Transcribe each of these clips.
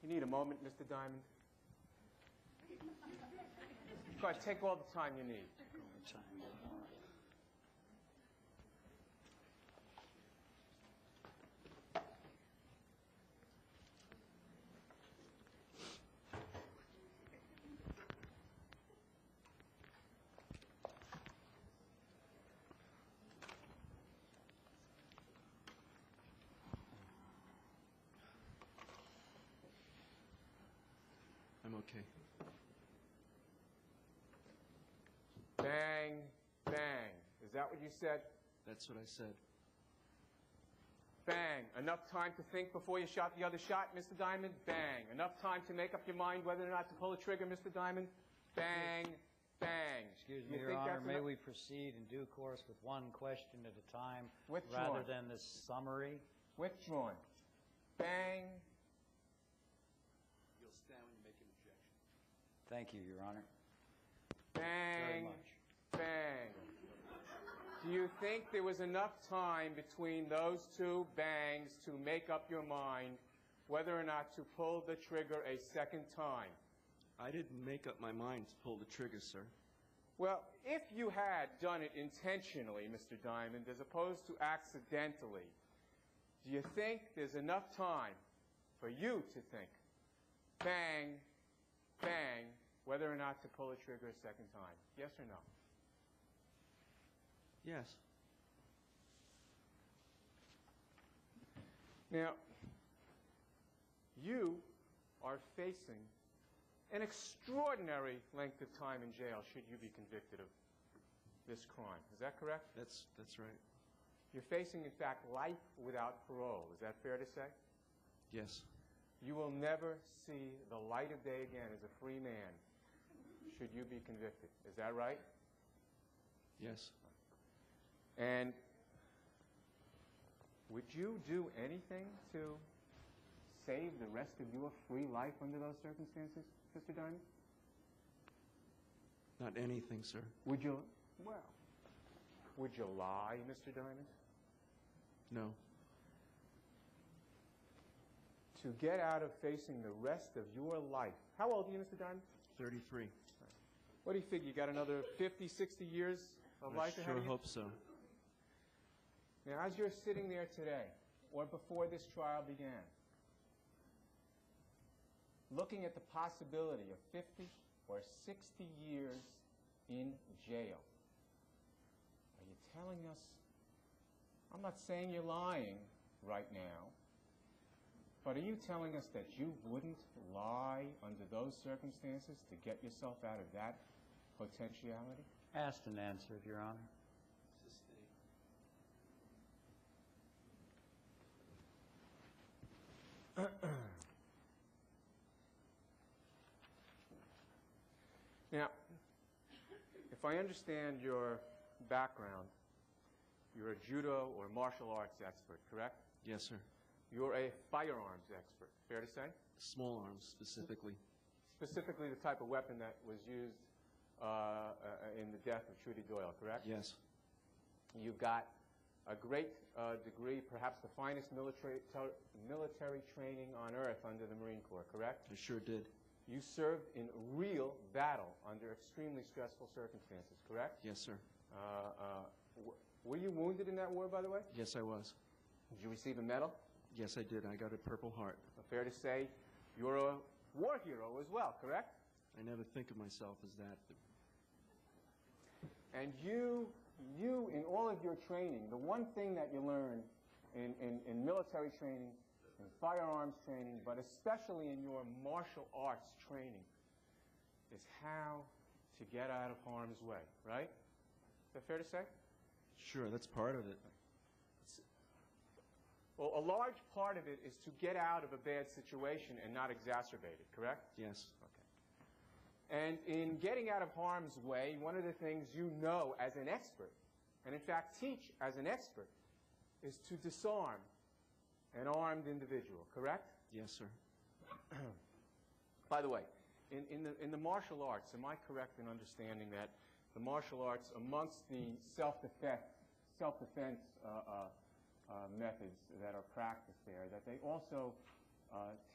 You need a moment, Mr. Diamond? Go ahead, take all the time you need. I'm okay. Bang, bang. Is that what you said? That's what I said. Bang. Enough time to think before you shot the other shot, Mr. Diamond? Bang. Enough time to make up your mind whether or not to pull the trigger, Mr. Diamond? Bang, bang. Excuse me, Your Honor, may we proceed in due course with one question at a time rather than this summary? Withdrawn. Bang. You'll stand when you make an objection. Thank you, Your Honor. Bang. Very much. Bang. Do you think there was enough time between those two bangs to make up your mind whether or not to pull the trigger a second time? I didn't make up my mind to pull the trigger, sir. Well, if you had done it intentionally, Mr. Diamond, as opposed to accidentally, do you think there's enough time for you to think, bang, bang, whether or not to pull the trigger a second time? Yes or no? Yes. Now, you are facing an extraordinary length of time in jail should you be convicted of this crime. Is that correct? That's right. You're facing, in fact, life without parole. Is that fair to say? Yes. You will never see the light of day again as a free man should you be convicted. Is that right? Yes. And would you do anything to save the rest of your free life under those circumstances, Mr. Diamond? Not anything, sir. Would you, well, would you lie, Mr. Diamond? No. To get out of facing the rest of your life. How old are you, Mr. Diamond? 33. What do you figure? You got another 50, 60 years of life ahead of you? I sure hope so. Now, as you're sitting there today, or before this trial began, looking at the possibility of 50 or 60 years in jail, are you telling us, I'm not saying you're lying right now, but are you telling us that you wouldn't lie under those circumstances to get yourself out of that potentiality? Asked and answered, Your Honor. Now, if I understand your background, you're a judo or martial arts expert, correct? Yes, sir. You're a firearms expert, fair to say? Small arms, specifically. Specifically the type of weapon that was used in the death of Trudy Doyle, correct? Yes. You've got a great degree, perhaps the finest military training on earth under the Marine Corps, correct? I sure did. You served in real battle under extremely stressful circumstances, correct? Yes, sir. Were you wounded in that war, by the way? Yes, I was. Did you receive a medal? Yes, I did. I got a Purple Heart. Fair to say you're a war hero as well, correct? I never think of myself as that. But... And you, in all of your training, the one thing that you learn in military training, in firearms training, but especially in your martial arts training, is how to get out of harm's way, right? Is that fair to say? Sure, that's part of it. Well, a large part of it is to get out of a bad situation and not exacerbate it, correct? Yes. Okay. And in getting out of harm's way, one of the things you know as an expert, and in fact teach as an expert, is to disarm an armed individual, correct? Yes, sir. By the way, in the martial arts, am I correct in understanding that the martial arts, amongst the self-defense methods that are practiced there, that they also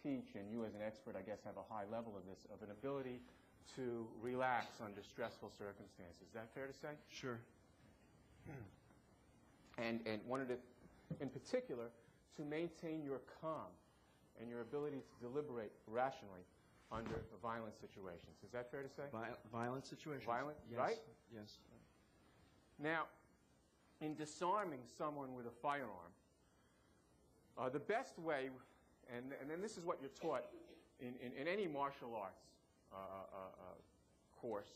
teach, and you as an expert, I guess, have a high level of this, of an ability to relax under stressful circumstances. Is that fair to say? Sure. And wanted it, in particular, to maintain your calm and your ability to deliberate rationally under violent situations. Is that fair to say? Violent situations. Violent, yes. right? Yes. Now, in disarming someone with a firearm, the best way, and then this is what you're taught in any martial arts course,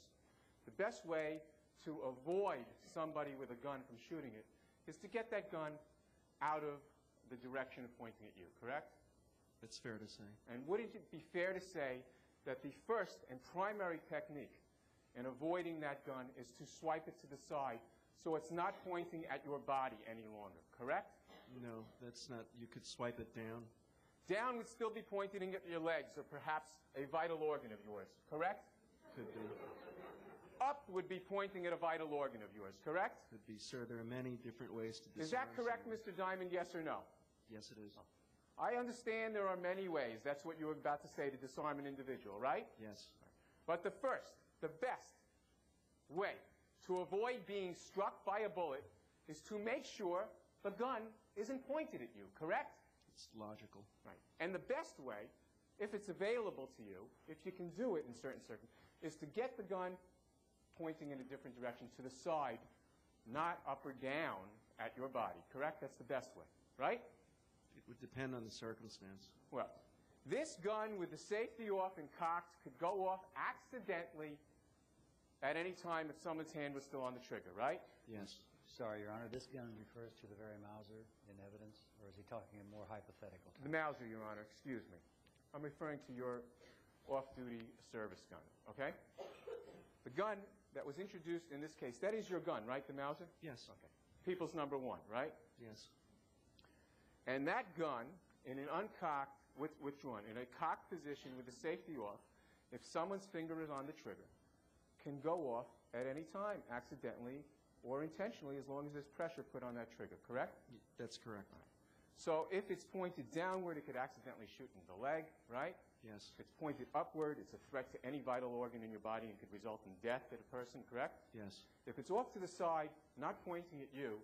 the best way to avoid somebody with a gun from shooting it is to get that gun out of the direction of pointing at you, correct? That's fair to say. And would it be fair to say that the first and primary technique in avoiding that gun is to swipe it to the side so it's not pointing at your body any longer, correct? No, that's not. You could swipe it down. Down would still be pointing at your legs or perhaps a vital organ of yours, correct? Could be. Up would be pointing at a vital organ of yours, correct? Could be, sir. There are many different ways to disarm. Is that correct, someone. Mr. Diamond, yes or no? Yes, it is. I understand there are many ways. That's what you were about to say, to disarm an individual, right? Yes. But the first, the best way to avoid being struck by a bullet is to make sure the gun isn't pointed at you, correct? It's logical. Right. And the best way, if it's available to you, if you can do it in certain circumstances, is to get the gun pointing in a different direction, to the side, not up or down at your body, correct? That's the best way, right? It would depend on the circumstance. Well, this gun with the safety off and cocked could go off accidentally at any time if someone's hand was still on the trigger, right? Yes. Sorry, Your Honor, this gun refers to the very Mauser in evidence, or is he talking in more hypothetical terms? The Mauser, Your Honor, excuse me. I'm referring to your off-duty service gun, okay? The gun that was introduced in this case, that is your gun, right, the Mauser? Yes. Okay. People's number one, right? Yes. And that gun, in an uncocked, withdrawn, in a cocked position with the safety off, if someone's finger is on the trigger, can go off at any time, accidentally or intentionally, as long as there's pressure put on that trigger, correct? That's correct. Right. So if it's pointed downward, it could accidentally shoot in the leg, right? Yes. If it's pointed upward, it's a threat to any vital organ in your body and could result in death to the person, correct? Yes. If it's off to the side, not pointing at you,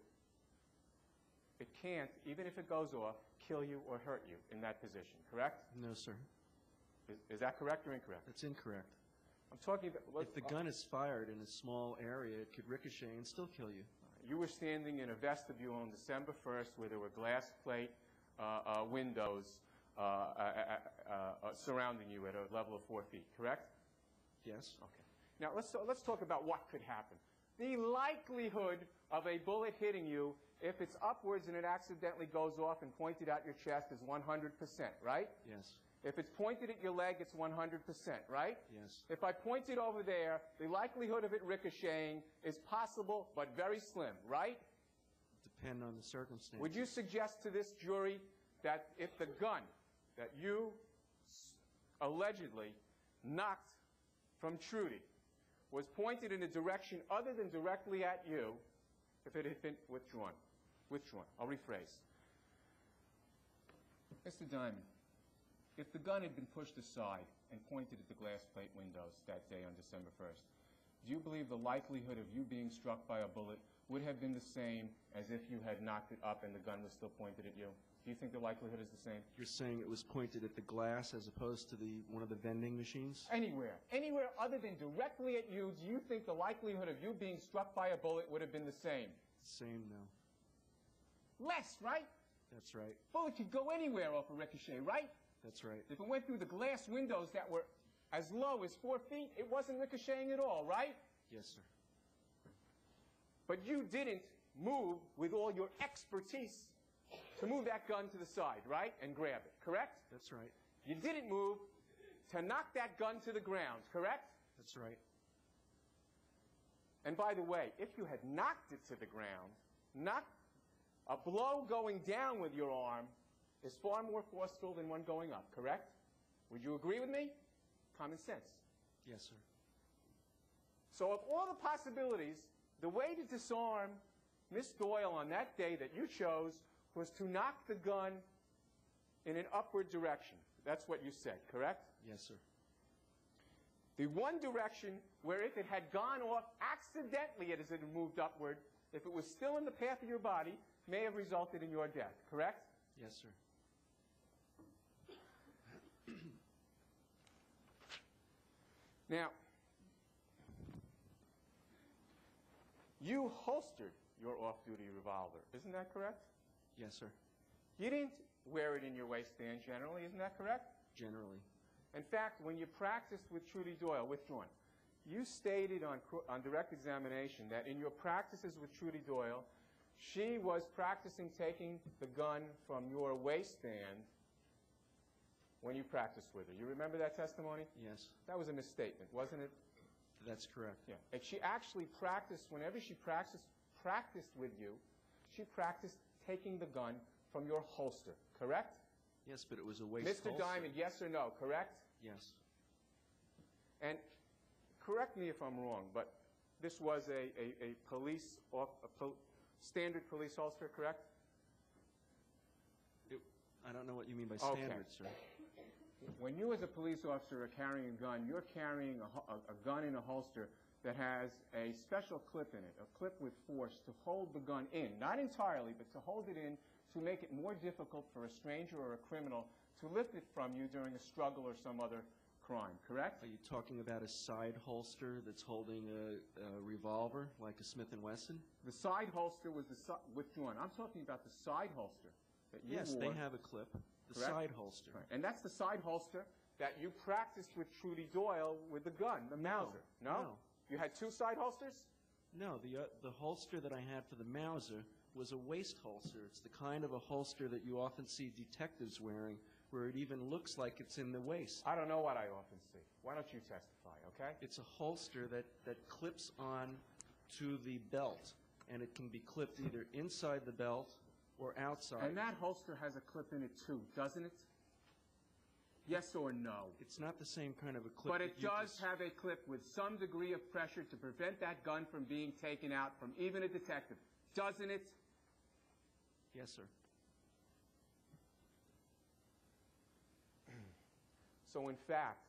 it can't, even if it goes off, kill you or hurt you in that position, correct? No, sir. Is that correct or incorrect? That's incorrect. I'm talking about... If the gun is fired in a small area, it could ricochet and still kill you. You were standing in a vestibule on December 1st where there were glass plate windows surrounding you at a level of 4 feet, correct? Yes. Okay. Now, let's talk about what could happen. The likelihood of a bullet hitting you, if it's upwards and it accidentally goes off and pointed at your chest, is 100%, right? Yes. If it's pointed at your leg, it's 100%, right? Yes. If I point it over there, the likelihood of it ricocheting is possible, but very slim, right? Depend on the circumstance. Would you suggest to this jury that if the gun that you allegedly knocked from Trudy was pointed in a direction other than directly at you, if it had been withdrawn? Withdrawn. I'll rephrase. Mr. Diamond, if the gun had been pushed aside and pointed at the glass plate windows that day on December 1st, do you believe the likelihood of you being struck by a bullet would have been the same as if you had knocked it up and the gun was still pointed at you? Do you think the likelihood is the same? You're saying it was pointed at the glass as opposed to one of the vending machines? Anywhere. Anywhere other than directly at you, do you think the likelihood of you being struck by a bullet would have been the same? Same, no. Less, right? That's right. Bullet could go anywhere off a ricochet, right? That's right. If it went through the glass windows that were as low as 4 feet, it wasn't ricocheting at all, right? Yes, sir. But you didn't move with all your expertise to move that gun to the side, right? And grab it, correct? That's right. You didn't move to knock that gun to the ground, correct? That's right. And by the way, if you had knocked it to the ground, a blow going down with your arm is far more forceful than one going up, correct? Would you agree with me? Common sense. Yes, sir. So of all the possibilities, the way to disarm Miss Doyle on that day that you chose was to knock the gun in an upward direction. That's what you said, correct? Yes, sir. The one direction where if it had gone off accidentally as it had moved upward, if it was still in the path of your body, may have resulted in your death, correct? Yes, sir. Now, you holstered your off-duty revolver, isn't that correct? Yes, sir. You didn't wear it in your waistband generally, isn't that correct? Generally. In fact, when you practiced with Trudy Doyle, withdrawn, you stated on direct examination that in your practices with Trudy Doyle, she was practicing taking the gun from your waistband when you practiced with her. You remember that testimony? Yes. That was a misstatement, wasn't it? That's correct. Yeah. And she actually practiced, whenever she practiced with you, she practiced taking the gun from your holster, correct? Yes, but it was a waist Mr. holster. Diamond, yes or no, correct? Yes. And correct me if I'm wrong, but this was a standard police holster, correct? I don't know what you mean by Okay. standard, sir. When you as a police officer are carrying a gun, you're carrying a gun in a holster that has a special clip in it, a clip with force to hold the gun in, not entirely, but to hold it in to make it more difficult for a stranger or a criminal to lift it from you during a struggle or some other crime, correct? Are you talking about a side holster that's holding a revolver, like a Smith & Wesson? The side holster was withdrawn. I'm talking about the side holster that you Yes, wore. they have a clip. The Correct? side holster. Right. And that's the side holster that you practiced with Trudy Doyle with the gun, the Mauser. No? No. You had two side holsters? No, the holster that I had for the Mauser was a waist holster. It's the kind of a holster that you often see detectives wearing, where it even looks like it's in the waist. I don't know what I often see. Why don't you testify, okay? It's a holster that clips on to the belt, and it can be clipped either inside the belt or outside. And that holster has a clip in it too, doesn't it? Yes or no? It's not the same kind of a clip. But that it you does just- have a clip with some degree of pressure to prevent that gun from being taken out from even a detective, doesn't it? Yes, sir. So in fact,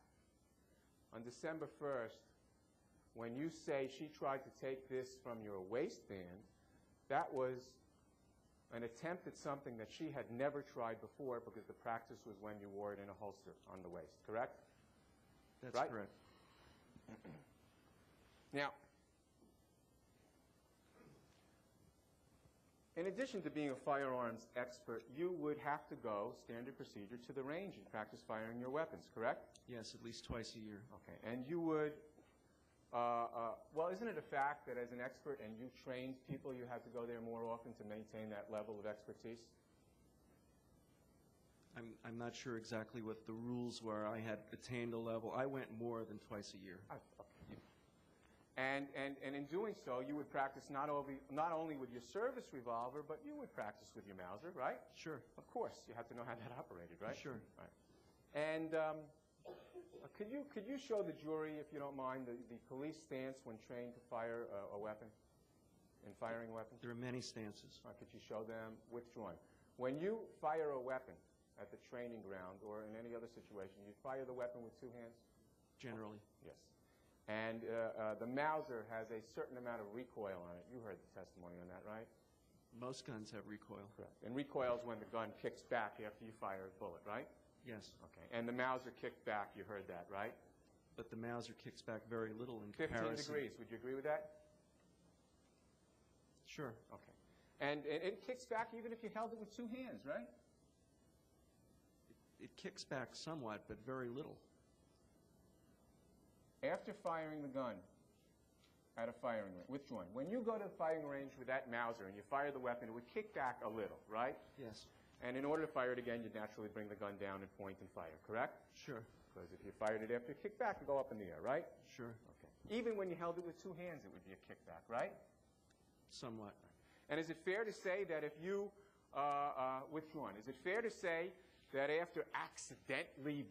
on December 1st, when you say she tried to take this from your waistband, that was an attempt at something that she had never tried before because the practice was when you wore it in a holster on the waist, correct? That's Right? correct. Now, in addition to being a firearms expert, you would have to go, standard procedure, to the range and practice firing your weapons, correct? Yes, at least twice a year. Okay, and you would, well, isn't it a fact that as an expert and you trained people, you have to go there more often to maintain that level of expertise? I'm not sure exactly what the rules were. I had attained a level. I went more than twice a year. Okay. And in doing so, you would practice not only with your service revolver, but you would practice with your Mauser, right? Sure. Of course, you have to know how that operated, right? Sure. Right. And could you show the jury, if you don't mind, the police stance when trained to fire a weapon, in firing weapons? There are many stances. Could you show them withdrawn? When you fire a weapon at the training ground or in any other situation, you fire the weapon with two hands? Generally. Yes. And the Mauser has a certain amount of recoil on it. You heard the testimony on that, right? Most guns have recoil. Correct. And recoil is when the gun kicks back after you fire a bullet, right? Yes. Okay. And the Mauser kicked back, you heard that, right? But the Mauser kicks back very little in 15 comparison. degrees. Would you agree with that? Sure. Okay. And it kicks back even if you held it with two hands, right? It kicks back somewhat, but very little. After firing the gun at a firing range, withdrawn, when you go to the firing range with that Mauser and you fire the weapon, it would kick back a little, right? Yes. And in order to fire it again, you'd naturally bring the gun down and point and fire, correct? Sure. Because if you fired it after it kicked back, it'd go up in the air, right? Sure. Okay. Even when you held it with two hands, it would be a kickback, right? Somewhat. And is it fair to say that if you withdrawn, is it fair to say that after accidentally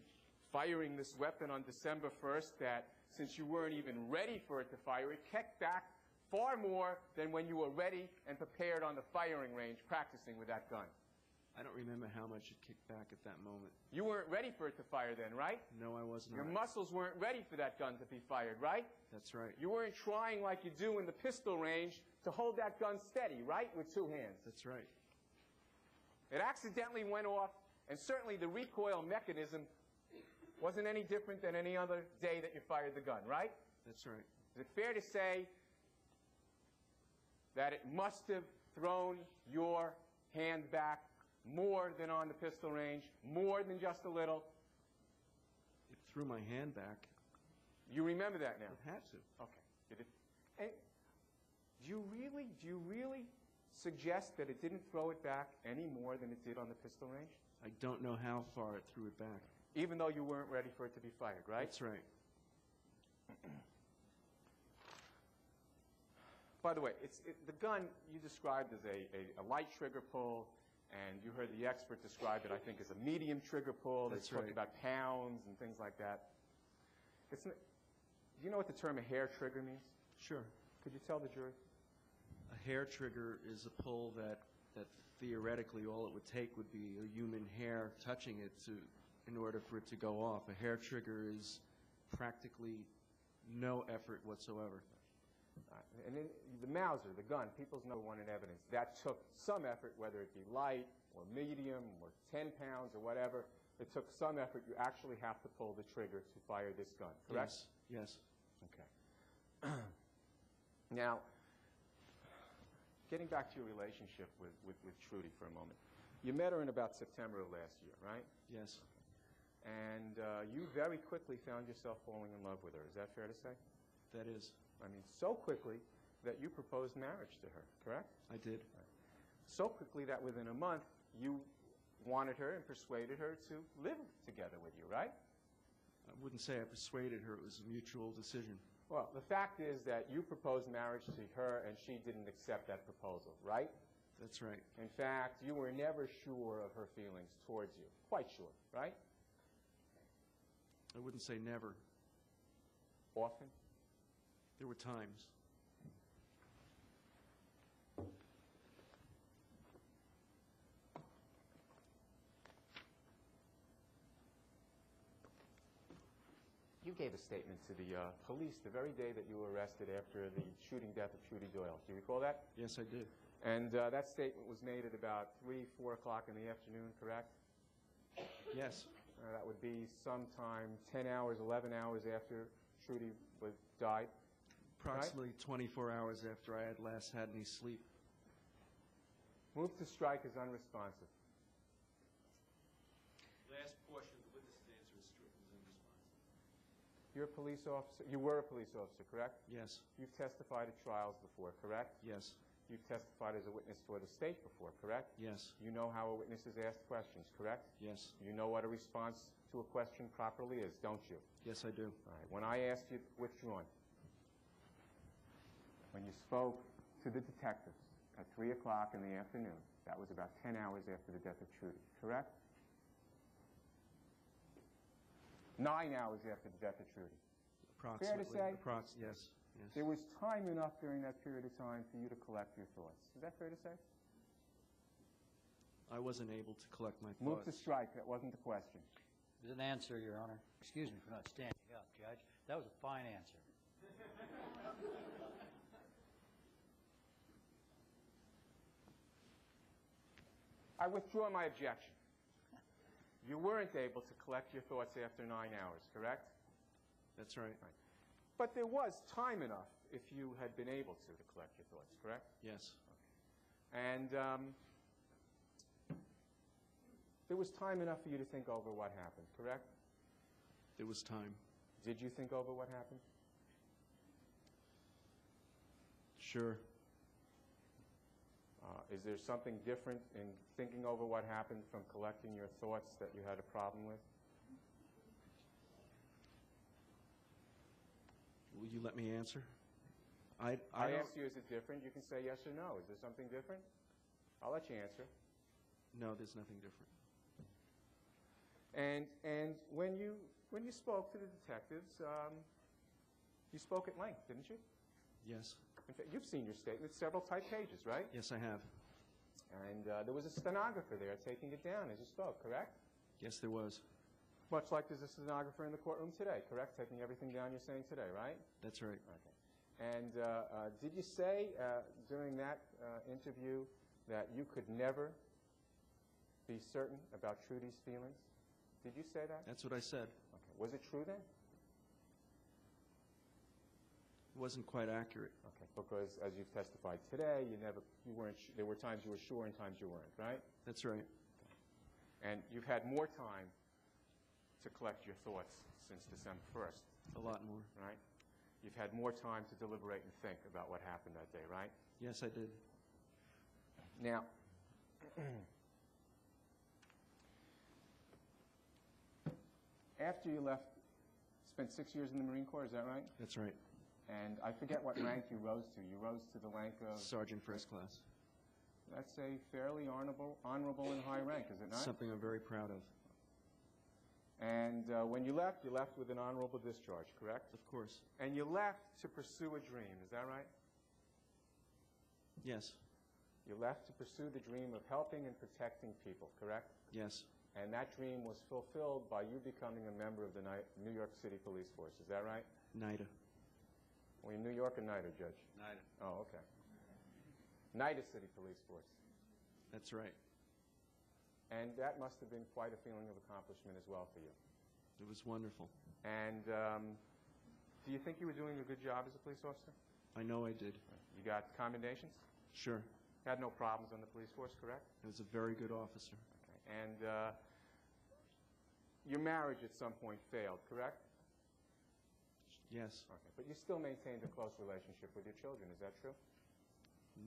firing this weapon on December 1st, that since you weren't even ready for it to fire, it kicked back far more than when you were ready and prepared on the firing range practicing with that gun? I don't remember how much it kicked back at that moment. You weren't ready for it to fire then, right? No, I was not. Your muscles weren't ready for that gun to be fired, right? That's right. You weren't trying like you do in the pistol range to hold that gun steady, right, with two hands. That's right. It accidentally went off, and certainly the recoil mechanism wasn't any different than any other day that you fired the gun, right? That's right. Is it fair to say that it must have thrown your hand back more than on the pistol range, more than just a little? It threw my hand back. You remember that now? It had to. Okay. And do you really suggest that it didn't throw it back any more than it did on the pistol range? I don't know how far it threw it back. Even though you weren't ready for it to be fired, right? That's right. By the way, the gun you described as a light trigger pull, and you heard the expert describe it, I think, as a medium trigger pull. That's They talked right. about pounds and things like that. Do you know what the term a hair trigger means? Sure. Could you tell the jury? A hair trigger is a pull that theoretically all it would take would be a human hair touching it in order for it to go off. A hair trigger is practically no effort whatsoever. And then the Mauser, the gun, people's number one in evidence, that took some effort, whether it be light or medium or 10 pounds or whatever. It took some effort. You actually have to pull the trigger to fire this gun, correct? Yes. Okay. Now, getting back to your relationship with Trudy for a moment. You met her in about September of last year, right? Yes. And you very quickly found yourself falling in love with her. Is that fair to say? That is. I mean, so quickly that you proposed marriage to her, correct? I did. So quickly that within a month you wanted her and persuaded her to live together with you, right? I wouldn't say I persuaded her. It was a mutual decision. Well, the fact is that you proposed marriage to her and she didn't accept that proposal, right? That's right. In fact, you were never sure of her feelings towards you. Quite sure, right? I wouldn't say never. Often? There were times. You gave a statement to the police the very day that you were arrested after the shooting death of Trudy Doyle. Do you recall that? Yes, I did. And that statement was made at about 3, 4 o'clock in the afternoon, correct? Yes. That would be sometime 10 hours, 11 hours after Trudy died. Approximately 24 hours after I had last had any sleep. Move to strike is unresponsive. Last portion of the witness's answer is strictly unresponsive. You're a police officer. You were a police officer, correct? Yes. You've testified at trials before, correct? Yes. You've testified as a witness for the state before, correct? Yes. You know how a witness is asked questions, correct? Yes. You know what a response to a question properly is, don't you? Yes, I do. All right. When I asked you, withdrawn. When you spoke to the detectives at 3 o'clock in the afternoon, that was about 10 hours after the death of Trudy, correct? 9 hours after the death of Trudy. Approximately. Fair to say? Yes. Yes. There was time enough during that period of time for you to collect your thoughts. Is that fair to say? I wasn't able to collect my Move thoughts. to strike. That wasn't the question. It was an answer, Your Honor. Excuse me for not standing up, Judge. That was a fine answer. I withdraw my objection. You weren't able to collect your thoughts after 9 hours, correct? That's right. But there was time enough if you had been able to collect your thoughts, correct? Yes. And there was time enough for you to think over what happened, correct? There was time. Did you think over what happened? Sure. Is there something different in thinking over what happened from collecting your thoughts that you had a problem with? Will you let me answer? I asked you, is it different? You can say yes or no. Is there something different? I'll let you answer. No, there's nothing different. And when you spoke to the detectives, you spoke at length, didn't you? Yes. In fact, you've seen your statement, several typed pages, right? Yes, I have. And there was a stenographer there taking it down as you spoke, correct? Yes, there was. Much like there's a stenographer in the courtroom today, correct? Taking everything down you're saying today, right? That's right. Okay. And did you say during that interview that you could never be certain about Trudy's feelings? Did you say that? That's what I said. Okay. Was it true then? It wasn't quite accurate. Okay. Because as you've testified today, you weren't. There were times you were sure and times you weren't, right? That's right. Okay. And you've had more time to collect your thoughts since December 1st. A lot more. Right? You've had more time to deliberate and think about what happened that day, right? Yes, I did. Now, after you left, spent 6 years in the Marine Corps, is that right? That's right. And I forget what rank you rose to. You rose to the rank of... Sergeant First Class. That's a fairly honorable and high rank, is it not? Something I'm very proud of. And when you left with an honorable discharge, correct? Of course. And you left to pursue a dream, is that right? Yes. You left to pursue the dream of helping and protecting people, correct? Yes. And that dream was fulfilled by you becoming a member of the New York City Police Force, is that right? NIDA. Were you New York or NIDA, Judge? NIDA. Oh, okay. NIDA City Police Force. That's right. And that must have been quite a feeling of accomplishment as well for you. It was wonderful. And do you think you were doing a good job as a police officer? I know I did. You got commendations? Sure. Had no problems on the police force, correct? I was a very good officer. Okay. And your marriage at some point failed, correct? Yes. Okay. But you still maintained a close relationship with your children, is that true?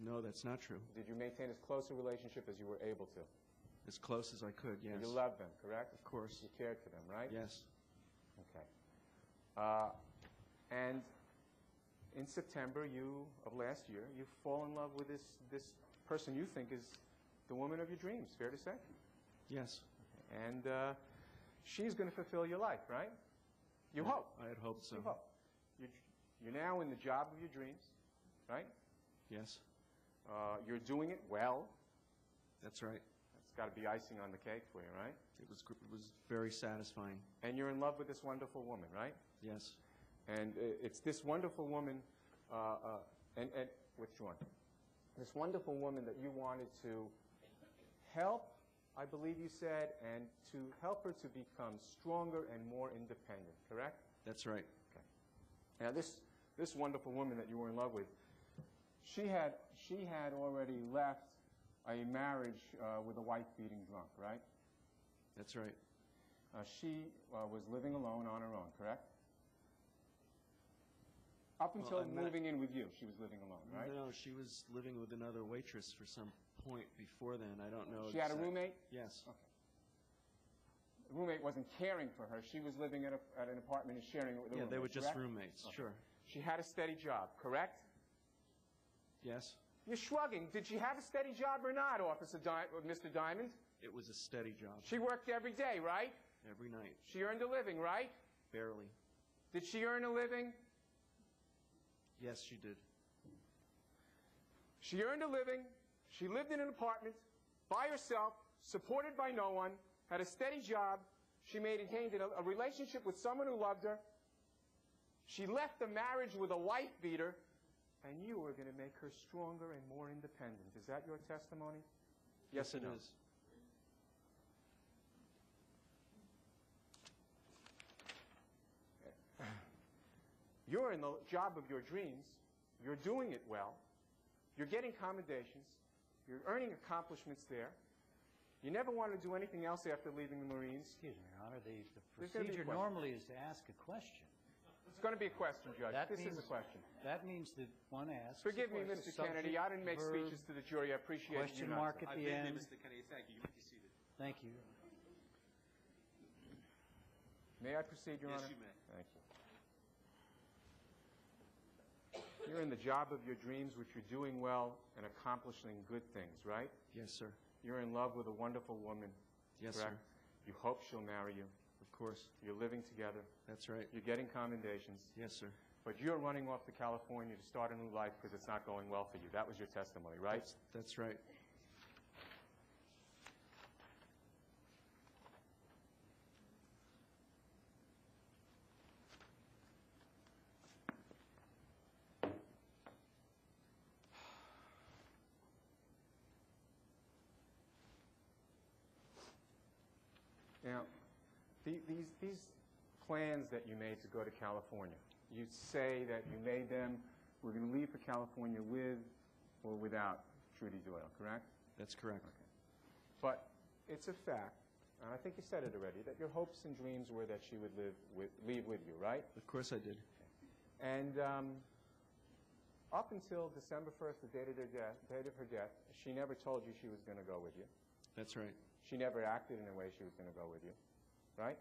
No, that's not true. Did you maintain as close a relationship as you were able to? As close as I could, yes. You loved them, correct? Of course. You cared for them, right? Yes. Okay. And in September of last year, you fall in love with this person you think is the woman of your dreams, fair to say? Yes. Okay. And she's going to fulfill your life, right? You hope. I had hoped so. You hope. You're now in the job of your dreams, right? Yes. You're doing it well. That's right. That's got to be icing on the cake for you, right? It was very satisfying. And you're in love with this wonderful woman, right? Yes. And it's this wonderful woman, and withdrawn. This wonderful woman that you wanted to help, I believe you said, and to help her to become stronger and more independent, correct? That's right. Okay. Now this wonderful woman that you were in love with, she had already left a marriage with a wife-beating drunk, right? That's right. She was living alone on her own, correct? Up until moving in with you, she was living alone, right? No, she was living with another waitress for some point before then. I don't know. She had a roommate? Yes. Okay. The roommate wasn't caring for her. She was living at an apartment and sharing it with a roommate, they were just correct? roommates, Okay. sure. She had a steady job, correct? Yes. You're shrugging. Did she have a steady job or not, Mr. Diamond? It was a steady job. She worked every day, right? Every night. She earned a living, right? Barely. Did she earn a living? Yes, she did. She earned a living. She lived in an apartment by herself, supported by no one, had a steady job. She maintained a relationship with someone who loved her. She left the marriage with a wife beater, and you were going to make her stronger and more independent. Is that your testimony? Yes, it or no? is. You're in the job of your dreams. You're doing it well. You're getting commendations. You're earning accomplishments there. You never want to do anything else after leaving the Marines. Excuse me, Your Honor. The There's gonna be a procedure question. normally is to ask a question. It's going to be a question, Judge. This is a question. That means that one asks. Forgive me, Mr. Kennedy. I didn't make speeches to the jury. I appreciate you. Question mark at the end. Mr. Kennedy. Thank you. You may be seated. Thank you. May I proceed, Your Honor? Yes, you may. Thank you. You're in the job of your dreams, which you're doing well and accomplishing good things, right? Yes, sir. You're in love with a wonderful woman, Yes, correct? sir. You hope she'll marry you. Of course. You're living together. That's right. You're getting commendations. Yes, sir. But you're running off to California to start a new life because it's not going well for you. That was your testimony, right? That's right. these plans that you made to go to California, you say that you made them, we're going to leave for California with or without Trudy Doyle, correct? That's correct. Okay. But it's a fact, and I think you said it already, that your hopes and dreams were that she would leave with you, right? Of course I did. And up until December 1st, the date of her death, she never told you she was going to go with you. That's right. She never acted in a way she was going to go with you, right?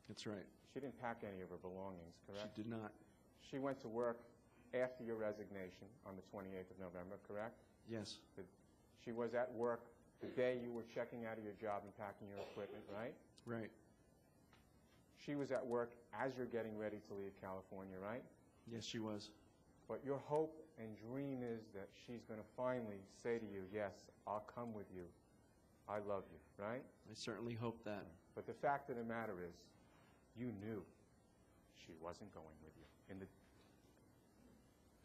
That's right. She didn't pack any of her belongings, correct? She did not. She went to work after your resignation on the 28th of November, correct? Yes. She was at work the day you were checking out of your job and packing your equipment, right? Right. She was at work as you're getting ready to leave California, right? Yes, she was. But your hope and dream is that she's going to finally say to you, yes, I'll come with you. I love you, right? I certainly hope that. But the fact of the matter is, you knew she wasn't going with you in the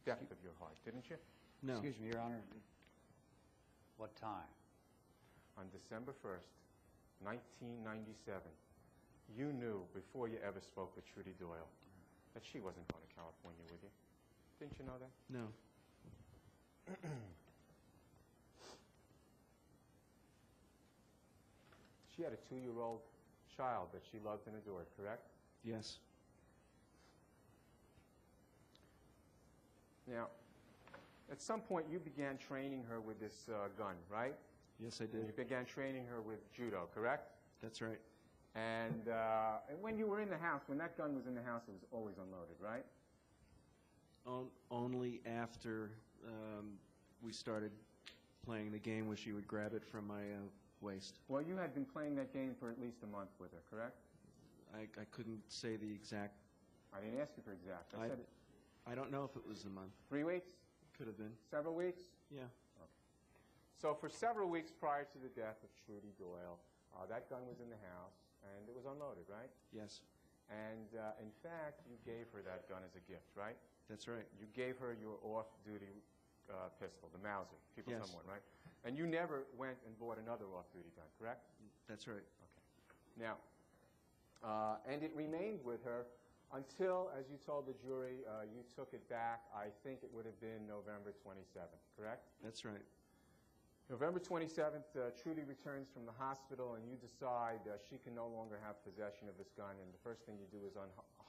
depth of your heart, didn't you? No. Excuse me, Your Honor. What time? On December 1st, 1997, you knew before you ever spoke with Trudy Doyle that she wasn't going to California with you. Didn't you know that? No. She had a 2-year-old child that she loved and adored, correct? Yes. Now, at some point you began training her with this gun, right? Yes, I You did. began training her with judo, correct? That's right. And when you were in the house, when that gun was in the house, it was always unloaded, right? Only after we started playing the game where she would grab it from my waist. Well, you had been playing that game for at least a month with her, correct? I couldn't say the exact. I didn't ask you for exact. I said I don't know if it was a month. 3 weeks? Could have been. Several weeks? Yeah. Okay. So for several weeks prior to the death of Trudy Doyle, that gun was in the house, and it was unloaded, right? Yes. And in fact, you gave her that gun as a gift, right? That's right. You gave her your off-duty pistol, the Mauser, People Yes. Someone, right? And you never went and bought another off-duty gun, correct? That's right. Okay. Now, and it remained with her until, as you told the jury, you took it back. I think it would have been November 27th, correct? That's right. November 27th, Trudy returns from the hospital, and you decide she can no longer have possession of this gun, and the first thing you do is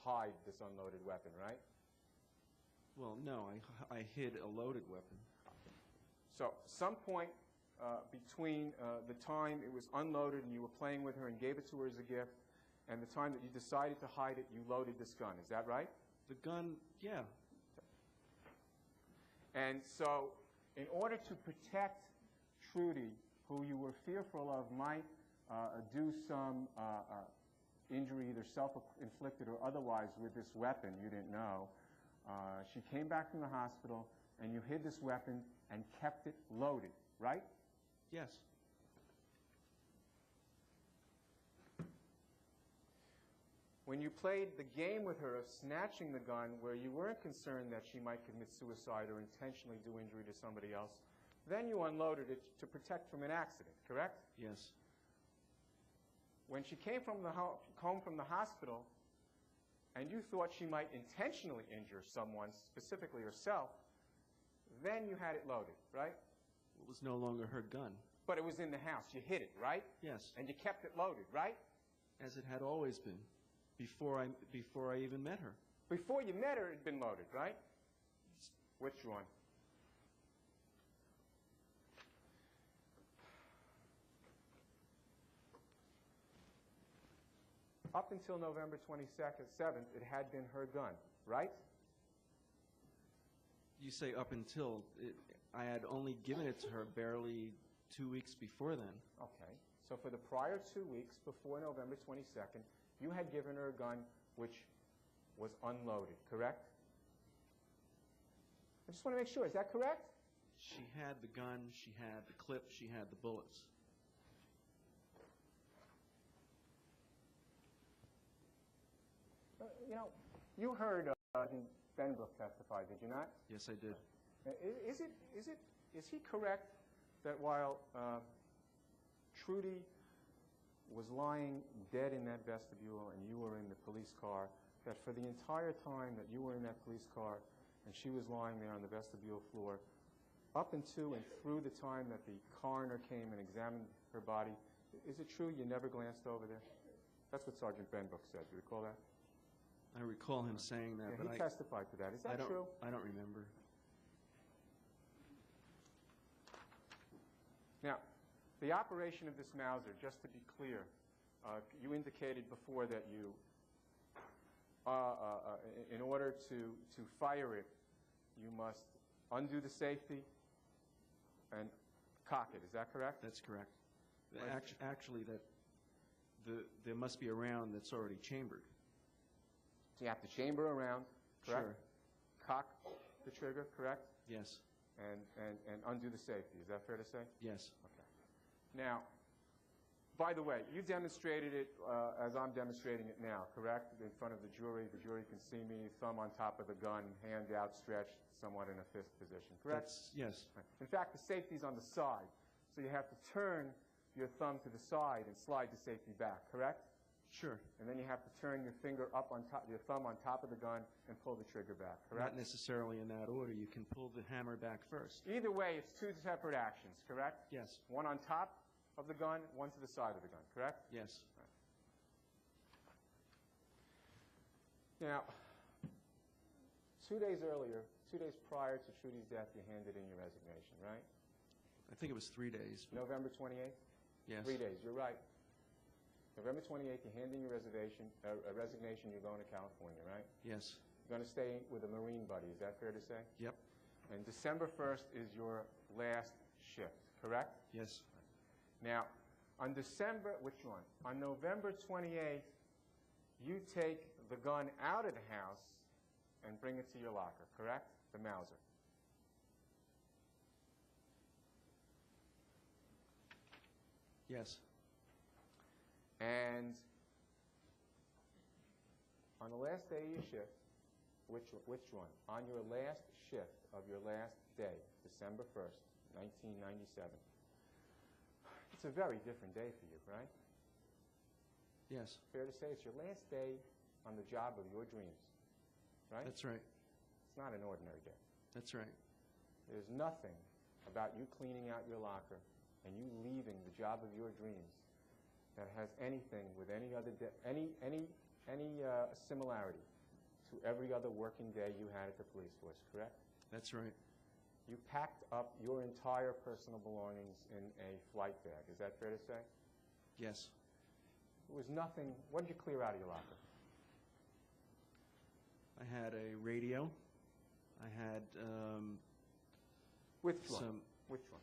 hide this unloaded weapon, right? Well, no, I hid a loaded weapon. So some point between the time it was unloaded and you were playing with her and gave it to her as a gift and the time that you decided to hide it, you loaded this gun. Is that right? The gun, yeah. And so in order to protect Trudy, who you were fearful of might do some injury, either self-inflicted or otherwise, with this weapon you didn't know, she came back from the hospital and you hid this weapon and kept it loaded, right? Yes. When you played the game with her of snatching the gun where you weren't concerned that she might commit suicide or intentionally do injury to somebody else, then you unloaded it to protect from an accident, correct? Yes. When she came home from the hospital and you thought she might intentionally injure someone, specifically herself, then you had it loaded, right? It was no longer her gun. But it was in the house. You hid it, right? Yes. And you kept it loaded, right? As it had always been, before I even met her. Before you met her, it had been loaded, right? Which one? Up until November 27th, it had been her gun, right? You say up until. I had only given it to her barely 2 weeks before then. Okay. So for the prior 2 weeks before November 22nd, you had given her a gun which was unloaded, correct? I just want to make sure. Is that correct? She had the gun, she had the clip, she had the bullets. You know, you heard Benbrook testify, did you not? Yes, I did. Is he correct that while Trudy was lying dead in that vestibule and you were in the police car, that for the entire time that you were in that police car and she was lying there on the vestibule floor, up into and through the time that the coroner came and examined her body, is it true you never glanced over there? That's what Sergeant Benbook said. Do you recall that? I recall him saying that, Yeah, but he testified to that. Is that true? I don't remember. Now, the operation of this Mauser, just to be clear, you indicated before that you, in order to fire it, you must undo the safety and cock it. Is that correct? That's correct. Right. Actually, there must be a round that's already chambered. So you have to chamber around, correct? Sure. Cock the trigger, correct? Yes. And undo the safety. Is that fair to say? Yes. Okay. Now, by the way, you demonstrated it as I'm demonstrating it now, correct? In front of the jury. The jury can see me, thumb on top of the gun, hand outstretched, somewhat in a fist position, correct? Yes. Right. In fact, the safety's on the side, so you have to turn your thumb to the side and slide the safety back, correct? Sure. And then you have to turn your finger up on top, your thumb on top of the gun and pull the trigger back, correct? Not necessarily in that order. You can pull the hammer back first. Either way, it's two separate actions, correct? Yes. One on top of the gun, one to the side of the gun, correct? Yes. Now, 2 days earlier, 2 days prior to Trudy's death, you handed in your resignation, right? I think it was 3 days. November 28th? Yes. 3 days, you're right. November 28th, you hand in your resignation, you're going to California, right? Yes. You're going to stay with a Marine buddy, is that fair to say? Yep. And December 1st is your last shift, correct? Yes. Now, on which one? On November 28th, you take the gun out of the house and bring it to your locker, correct? The Mauser. Yes. And on the last day of your shift, which one? On your last shift of your last day, December 1st, 1997. It's a very different day for you, right? Yes. Fair to say it's your last day on the job of your dreams, right? That's right. It's not an ordinary day. That's right. There's nothing about you cleaning out your locker and you leaving the job of your dreams that has anything with any other similarity to every other working day you had at the police force, correct? That's right. You packed up your entire personal belongings in a flight bag. Is that fair to say? Yes. It was nothing. What did you clear out of your locker? I had a radio. I had Which one? some. Which one?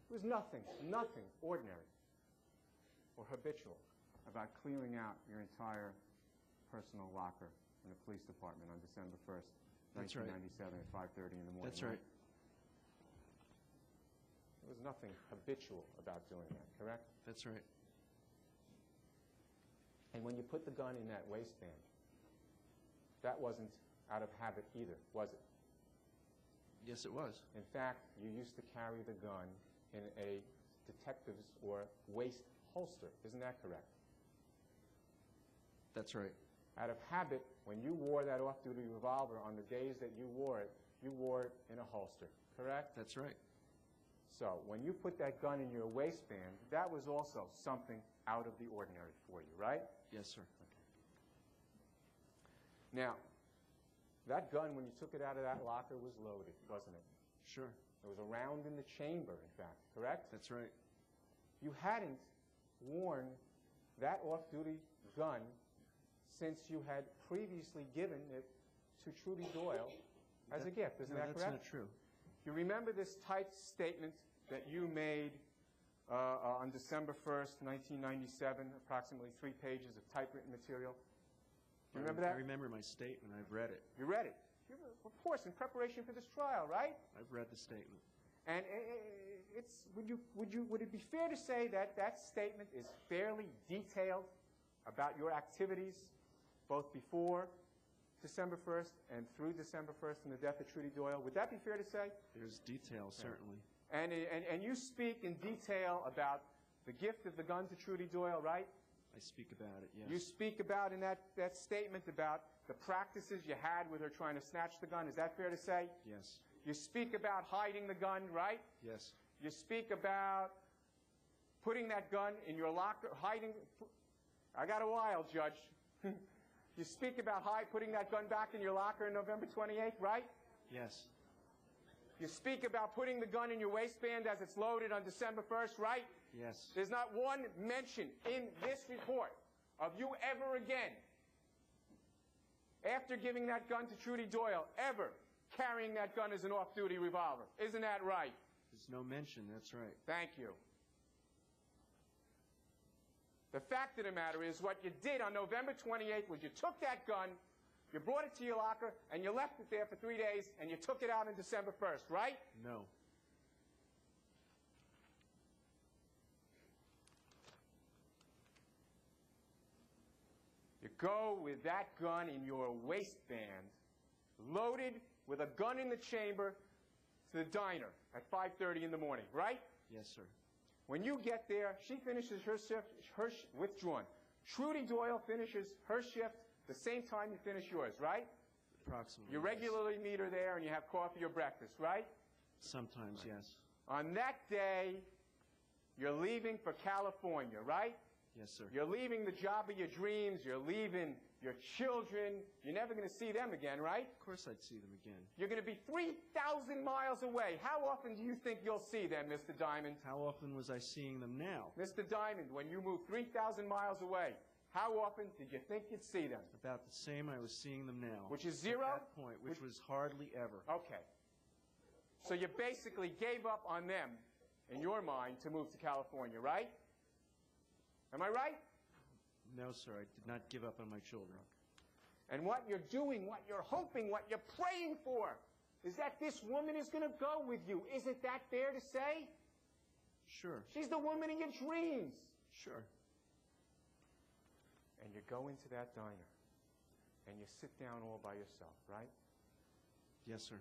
It was nothing ordinary or habitual about clearing out your entire personal locker in the police department on December 1st, That's right. 1997 at 5:30 in the morning. That's right. There was nothing habitual about doing that, correct? That's right. And when you put the gun in that waistband, that wasn't out of habit either, was it? Yes, it was. In fact, you used to carry the gun in a detective's or waist holster. Isn't that correct? That's right. Out of habit, when you wore that off-duty revolver on the days that you wore it in a holster, correct? That's right. So when you put that gun in your waistband, that was also something out of the ordinary for you, right? Yes, sir. Okay. Now, that gun, when you took it out of that locker, was loaded, wasn't it? Sure. There was a round in the chamber, in fact, correct? That's right. You hadn't worn that off-duty gun since you had previously given it to Trudy Doyle as a gift. Isn't that correct? That's not true. You remember this typed statement that you made on December 1st, 1997, approximately 3 pages of typewritten material? You remember that? I remember my statement. I've read it. You read it? Of course, in preparation for this trial, right? I've read the statement. And would it be fair to say that that statement is fairly detailed about your activities both before December 1st and through December 1st and the death of Trudy Doyle? Would that be fair to say? There's detail, certainly. And you speak in detail about the gift of the gun to Trudy Doyle, right? I speak about it, yes. You speak about in that statement about the practices you had with her trying to snatch the gun. Is that fair to say? Yes. You speak about hiding the gun, right? Yes. You speak about putting that gun in your locker, hiding. I got a while, Judge. You speak about putting that gun back in your locker on November 28th, right? Yes. You speak about putting the gun in your waistband as it's loaded on December 1st, right? Yes. There's not one mention in this report of you ever again, after giving that gun to Trudy Doyle, ever carrying that gun as an off-duty revolver. Isn't that right? There's no mention, that's right. Thank you. The fact of the matter is what you did on November 28th was you took that gun, you brought it to your locker, and you left it there for 3 days, and you took it out on December 1st, right? No. You go with that gun in your waistband, loaded with a gun in the chamber, to the diner at 5:30 in the morning, right? Yes, sir. When you get there, she finishes her shift, withdrawn. Trudy Doyle finishes her shift the same time you finish yours, right? Approximately. You regularly meet her there and you have coffee or breakfast, right? Sometimes, yes. On that day, you're leaving for California, right? Yes, sir. You're leaving the job of your dreams. You're leaving your children. You're never going to see them again, right? Of course I'd see them again. You're going to be 3,000 miles away. How often do you think you'll see them, Mr. Diamond? How often was I seeing them now? Mr. Diamond, when you moved 3,000 miles away, how often did you think you'd see them? About the same I was seeing them now. Which is zero? At that point, which was hardly ever. Okay. So you basically gave up on them, in your mind, to move to California, right? Am I right? No, sir, I did not give up on my children. And what you're doing, what you're hoping, what you're praying for, is that this woman is going to go with you. Isn't that fair to say? Sure. She's the woman of your dreams. Sure. And you go into that diner, and you sit down all by yourself, right? Yes, sir.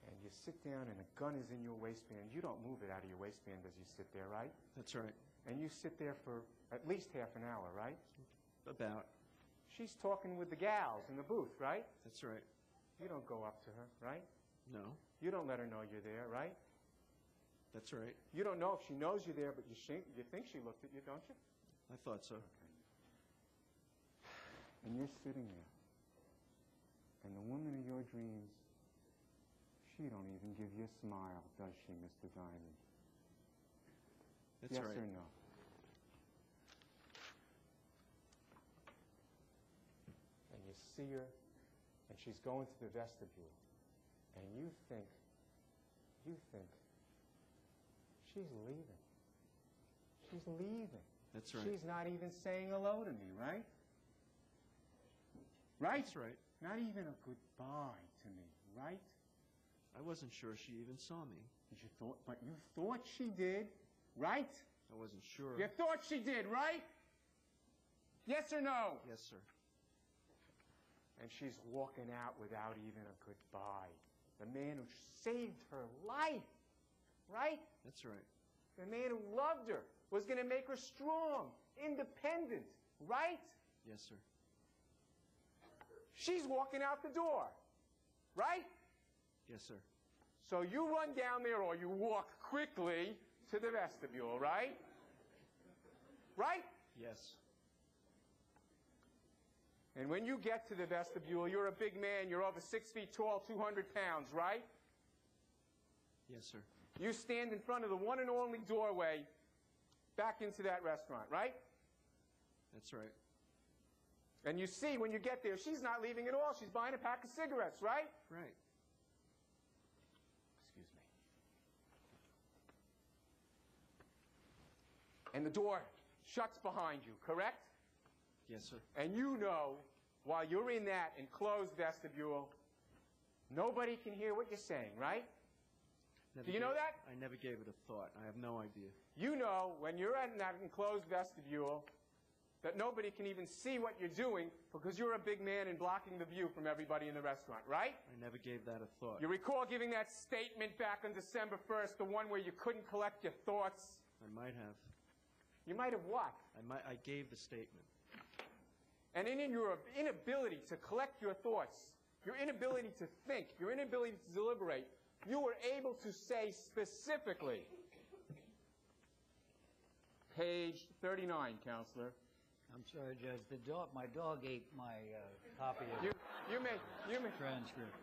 And you sit down, and a gun is in your waistband. You don't move it out of your waistband as you sit there, right? That's right. And you sit there for at least half an hour, right? About. She's talking with the gals in the booth, right? That's right. You don't go up to her, right? No. You don't let her know you're there, right? That's right. You don't know if she knows you're there, but you think she looked at you, don't you? I thought so. Okay. And you're sitting there. And the woman of your dreams, she don't even give you a smile, does she, Mr. Diamond? That's yes right. or no? And you see her, and she's going to the vestibule, and you think, she's leaving. She's leaving. That's right. She's not even saying hello to me, right? Right? That's right. Not even a goodbye to me, right? I wasn't sure she even saw me. But you thought she did, right? I wasn't sure. You thought she did, right? Yes or no? Yes, sir. And she's walking out without even a goodbye. The man who saved her life, right? That's right. The man who loved her, was going to make her strong, independent, right? Yes, sir. She's walking out the door, right? Yes, sir. So you run down there or you walk quickly to the vestibule, right? Right? Yes. And when you get to the vestibule, you're a big man. You're over 6 feet tall, 200 pounds, right? Yes, sir. You stand in front of the one and only doorway back into that restaurant, right? That's right. And you see when you get there, she's not leaving at all. She's buying a pack of cigarettes, right? Right. Excuse me. And the door shuts behind you, correct? Yes, sir. And you know, while you're in that enclosed vestibule, nobody can hear what you're saying, right? Do you know that? I never gave it a thought. I have no idea. You know, when you're in that enclosed vestibule, that nobody can even see what you're doing because you're a big man and blocking the view from everybody in the restaurant, right? I never gave that a thought. You recall giving that statement back on December 1st, the one where you couldn't collect your thoughts? I I might have. You might have what? I gave the statement. And in your inability to collect your thoughts, your inability to think, your inability to deliberate, you were able to say specifically, page 39, Counselor. I'm sorry, Judge. My dog ate my copy of You may. transcript.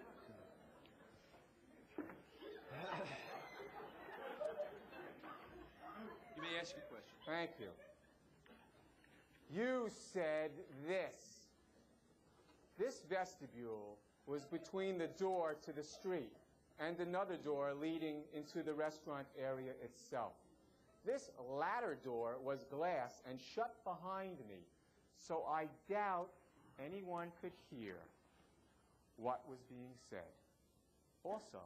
You may ask your question. Thank you. You said this. This vestibule was between the door to the street and another door leading into the restaurant area itself. This latter door was glass and shut behind me, so I doubt anyone could hear what was being said. Also,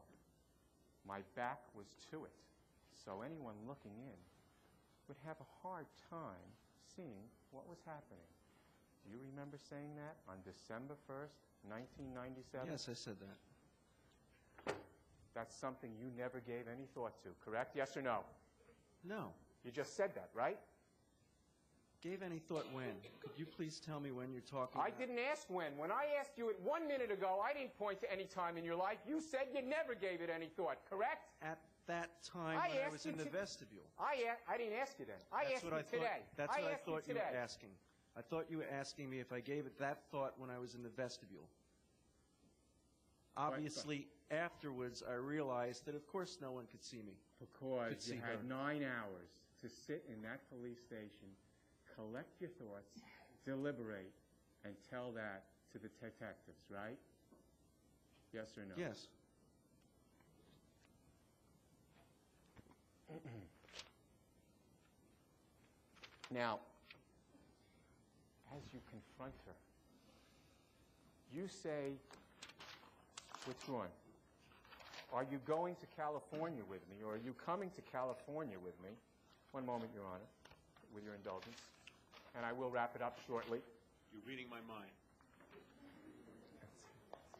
my back was to it, so anyone looking in would have a hard time seeing what was happening. Do you remember saying that on December 1st, 1997? Yes, I said that. That's something you never gave any thought to, correct? Yes or no? No. You just said that, right? Gave any thought when? Could you please tell me when you're talking I about? didn't ask when. When I asked you it 1 minute ago, I didn't point to any time in your life. You said you never gave it any thought, correct? At that time I when I asked was you in the to- vestibule. I didn't ask you then. I asked you today. That's what I asked thought you today. were asking. I thought you were asking me if I gave it that thought when I was in the vestibule. Obviously, afterwards, I realized that, of course, no one could see me. Because Could you see had her. 9 hours to sit in that police station, collect your thoughts, deliberate, and tell that to the detectives, right? Yes or no? Yes. Now, as you confront her, you say, which one? Are you going to California with me, or are you coming to California with me? One moment, Your Honor, with your indulgence, and I will wrap it up shortly. You're reading my mind.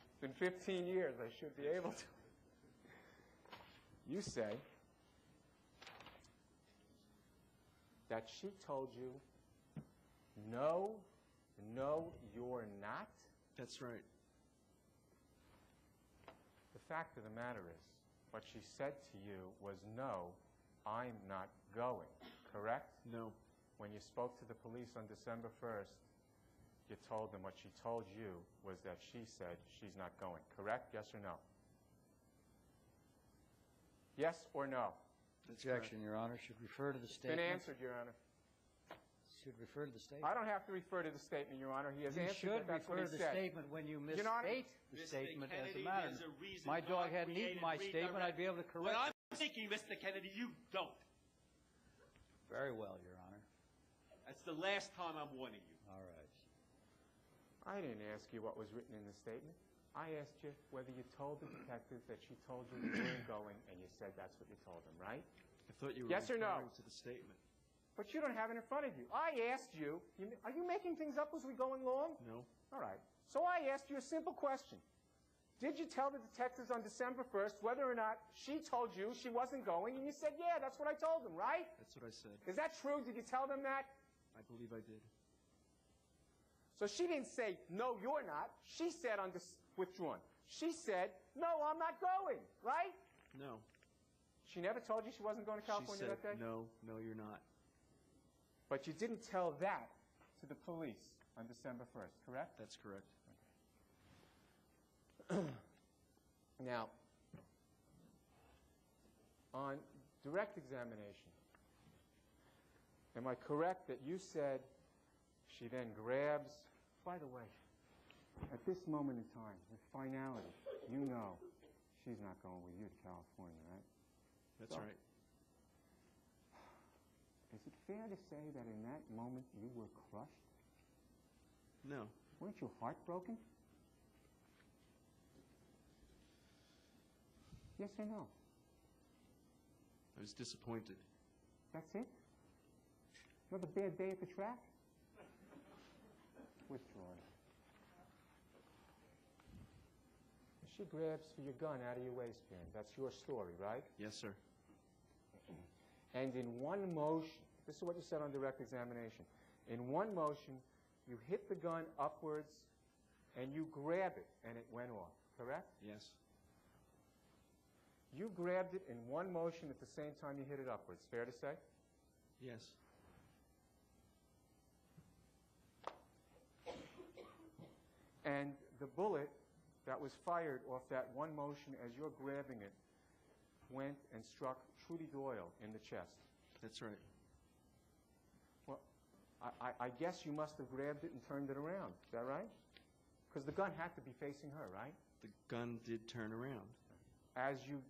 It's been 15 years. I should be able to. You say that she told you, no, you're not. That's right. The fact of the matter is, what she said to you was, no, I'm not going, correct? No. When you spoke to the police on December 1st, you told them what she told you was that she said she's not going, correct? Yes or no? Yes or no? Objection, Your Honor. Should refer to the Been statement. answered, Your Honor. Should refer to the statement. I don't have to refer to the statement, Your Honor. He has You answered should that. That's what refer he to the said. statement when you Your Honor, misstate the Mr. statement as a Kennedy, matter. there's a reason My dog God hadn't eaten created my statement. I'd be able to What correct I'm thinking, Mr. Kennedy, you don't. it. Very well, Your Honor. That's the last time I'm warning you. All right. I didn't ask you what was written in the statement. I asked you whether you told the detectives that she told you you weren't going, and you said that's what you told them, right? I thought you were Yes or no? referring to the statement. But you don't have it in front of you. I asked you, are you making things up as we're going along? No. All right. So I asked you a simple question. Did you tell the detectives on December 1st whether or not she told you she wasn't going? And you said, yeah, that's what I told them, right? That's what I said. Is that true? Did you tell them that? I believe I did. So she didn't say, no, you're not. She said withdrawn. She said, no, I'm not going, right? No. She never told you she wasn't going to California She said, that day? no, you're not. But you didn't tell that to the police on December 1st, correct? That's correct. Now, on direct examination, am I correct that you said she then grabs, by the way, at this moment in time, with finality, you know she's not going with you to California, right? That's So- right. Is it fair to say that in that moment you were crushed? No. Weren't you heartbroken? Yes or no? I was disappointed. That's it? Another bad day at the track? Withdrawn. She grabs for your gun out of your waistband. That's your story, right? Yes, sir. And in one motion, this is what you said on direct examination, in one motion, you hit the gun upwards and you grab it and it went off, correct? Yes. You grabbed it in one motion at the same time you hit it upwards, fair to say? Yes. And the bullet that was fired off that one motion as you're grabbing it went and struck Trudy Doyle in the chest. That's right. Well, I guess you must have grabbed it and turned it around. Is that right? Because the gun had to be facing her, right? The gun did turn around. As you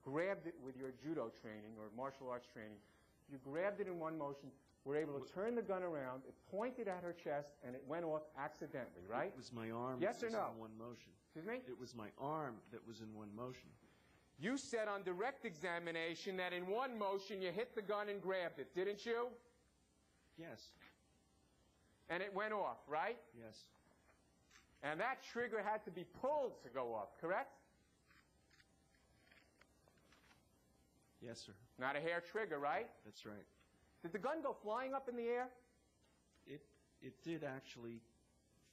grabbed it with your judo training or martial arts training, you grabbed it in one motion, were able to turn the gun around, it pointed at her chest, and it went off accidentally, right? It was my arm Yes that or was no? in one motion. Excuse me? It was my arm that was in one motion. You said on direct examination that in one motion you hit the gun and grabbed it, didn't you? Yes. And it went off, right? Yes. And that trigger had to be pulled to go off, correct? Yes, sir. Not a hair trigger, right? That's right. Did the gun go flying up in the air? It did actually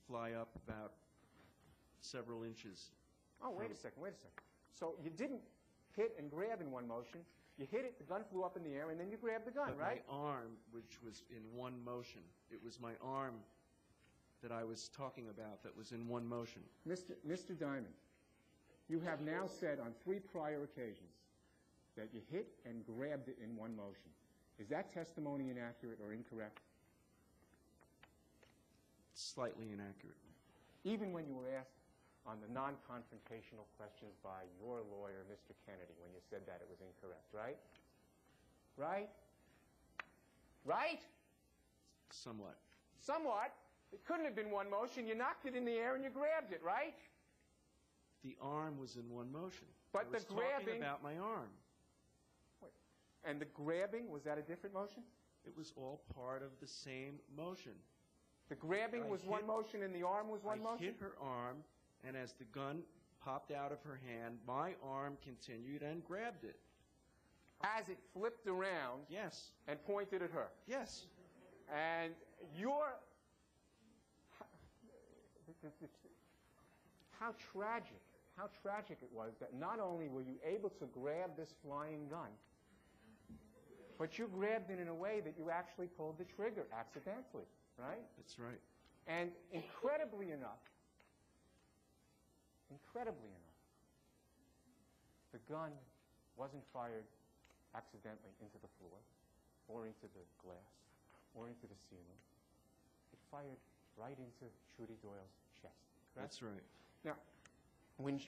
fly up about several inches. Oh, wait a second. So you didn't hit and grab in one motion. You hit it, the gun flew up in the air, and then you grabbed the gun, But right? my arm, which was in one motion, it was my arm that I was talking about that was in one motion. Mr. Diamond, you have now said on 3 prior occasions that you hit and grabbed it in one motion. Is that testimony inaccurate or incorrect? Slightly inaccurate. Even when you were asked on the non-confrontational questions by your lawyer, Mr. Kennedy, when you said that it was incorrect, right? Right? Right? Somewhat. Somewhat. It couldn't have been one motion. You knocked it in the air and you grabbed it, right? The arm was in one motion. But I was the grabbing... talking about my arm. Wait. And the grabbing, was that a different motion? It was all part of the same motion. The grabbing was one motion and the arm was one motion? I hit her arm, and as the gun popped out of her hand, my arm continued and grabbed it. As it flipped around Yes. and pointed at her. Yes. And your... How tragic it was that not only were you able to grab this flying gun, but you grabbed it in a way that you actually pulled the trigger accidentally, right? That's right. And incredibly enough, the gun wasn't fired accidentally into the floor or into the glass or into the ceiling. It fired right into Trudy Doyle's chest, correct? That's right. Now, when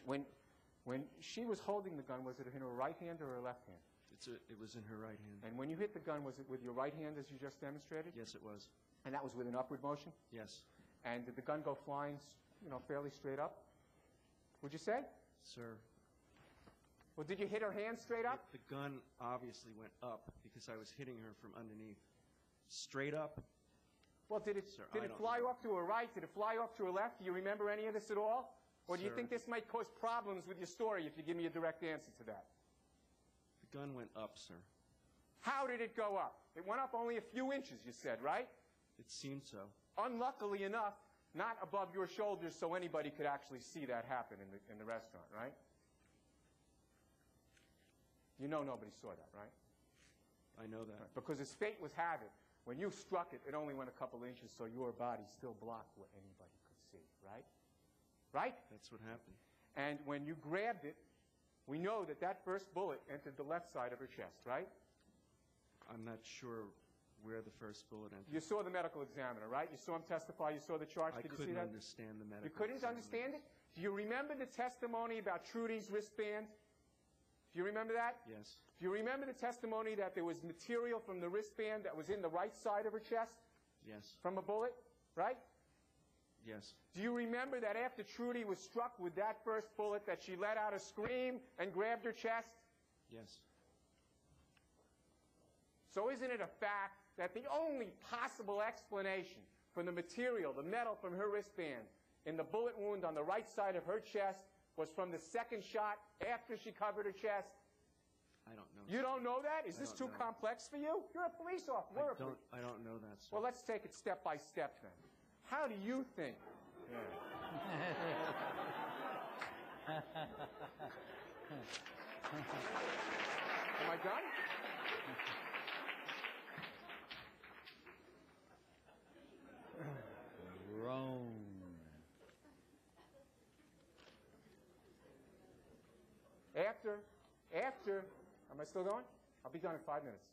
she was holding the gun, was it in her right hand or her left hand? It was in her right hand. And when you hit the gun, was it with your right hand as you just demonstrated? Yes, it was. And that was with an upward motion? Yes. And did the gun go flying, fairly straight up? Would you say? Sir. Well, did you hit her hand straight up? The gun obviously went up because I was hitting her from underneath. Straight up? Well, did it Sir, fly off to her right? Did it fly off to her left? Do you remember any of this at all? Or do you Sir. think this might cause problems with your story if you give me a direct answer to that? The gun went up, sir. How did it go up? It went up only a few inches, you said, right? It seemed so. Unluckily enough, not above your shoulders so anybody could actually see that happen in the restaurant, right? You know nobody saw that, right? I know that. Because as fate would have it, when you struck it, it only went a couple inches, so your body still blocked what anybody could see, right? Right? That's what happened. And when you grabbed it, we know that that first bullet entered the left side of her chest, right? I'm not sure where the first bullet entered. You saw the medical examiner, right? You saw him testify. You saw the charge. I Did you see couldn't that? understand the medical You couldn't examiner. understand it? Do you remember the testimony about Trudy's wristband? Do you remember that? Yes. Do you remember the testimony that there was material from the wristband that was in the right side of her chest Yes. from a bullet, right? Yes. Do you remember that after Trudy was struck with that first bullet that she let out a scream and grabbed her chest? Yes. So isn't it a fact that the only possible explanation for the material, the metal from her wristband, in the bullet wound on the right side of her chest was from the second shot after she covered her chest? I don't know. You don't know that? Is I this don't too know. complex for you? You're a police officer. I don't know that, sir. Well, let's take it step by step then. How do you think? Am I done? Rome. After, am I still going? I'll be done in 5 minutes.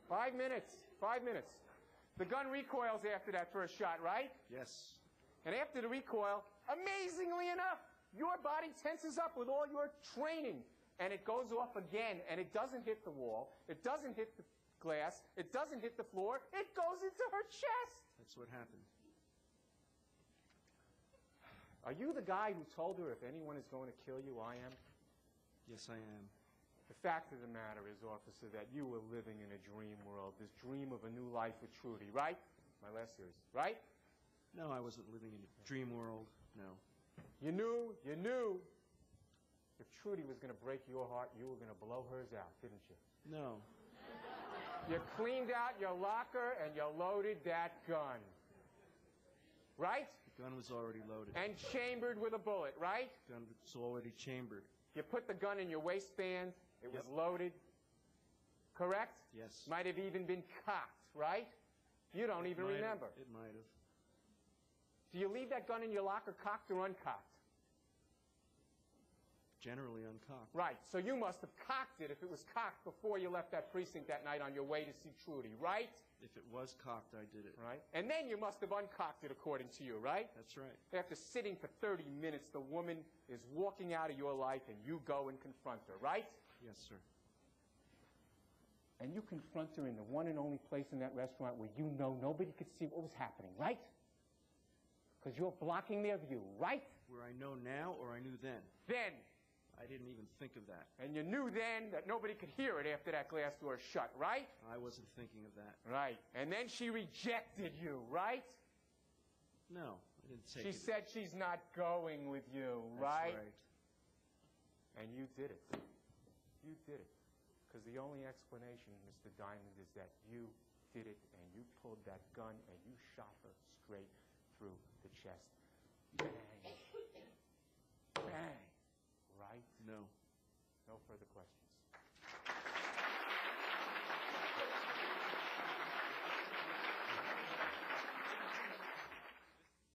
5 minutes, 5 minutes. The gun recoils after that first shot, right? Yes. And after the recoil, amazingly enough, your body tenses up with all your training, and it goes off again, and it doesn't hit the wall, it doesn't hit the glass, it doesn't hit the floor, it goes into her chest. That's what happened. Are you the guy who told her if anyone is going to kill you, I am? Yes, I am. The fact of the matter is, officer, that you were living in a dream world, this dream of a new life with Trudy, right? My last series, right? No, I wasn't living in a dream world. No. You knew if Trudy was going to break your heart, you were going to blow hers out, didn't you? No. You cleaned out your locker and you loaded that gun. Right? The gun was already loaded. And chambered with a bullet, right? The gun was already chambered. You put the gun in your waistband. It was Yep. loaded. Correct? Yes. Might have even been cocked, right? You don't even Might have. remember. It might have. Do you leave that gun in your locker cocked or uncocked? Generally uncocked. Right. So you must have cocked it if it was cocked before you left that precinct that night on your way to see Trudy, right? If it was cocked, I did it. Right. And then you must have uncocked it according to you, right? That's right. After sitting for 30 minutes, the woman is walking out of your life and you go and confront her, right? Yes, sir. And you confront her in the one and only place in that restaurant where you know nobody could see what was happening, right? Because you're blocking their view, right? Where I know now or I knew then? Then. I didn't even think of that. And you knew then that nobody could hear it after that glass door shut, right? I wasn't thinking of that. Right. And then she rejected you, right? No, I didn't take She it. said she's not going with you, That's right? right. And you did it. You did it. Because the only explanation, Mr. Diamond, is that you did it and you pulled that gun and you shot her straight through the chest. Bang. Bang. Right? No. No further questions.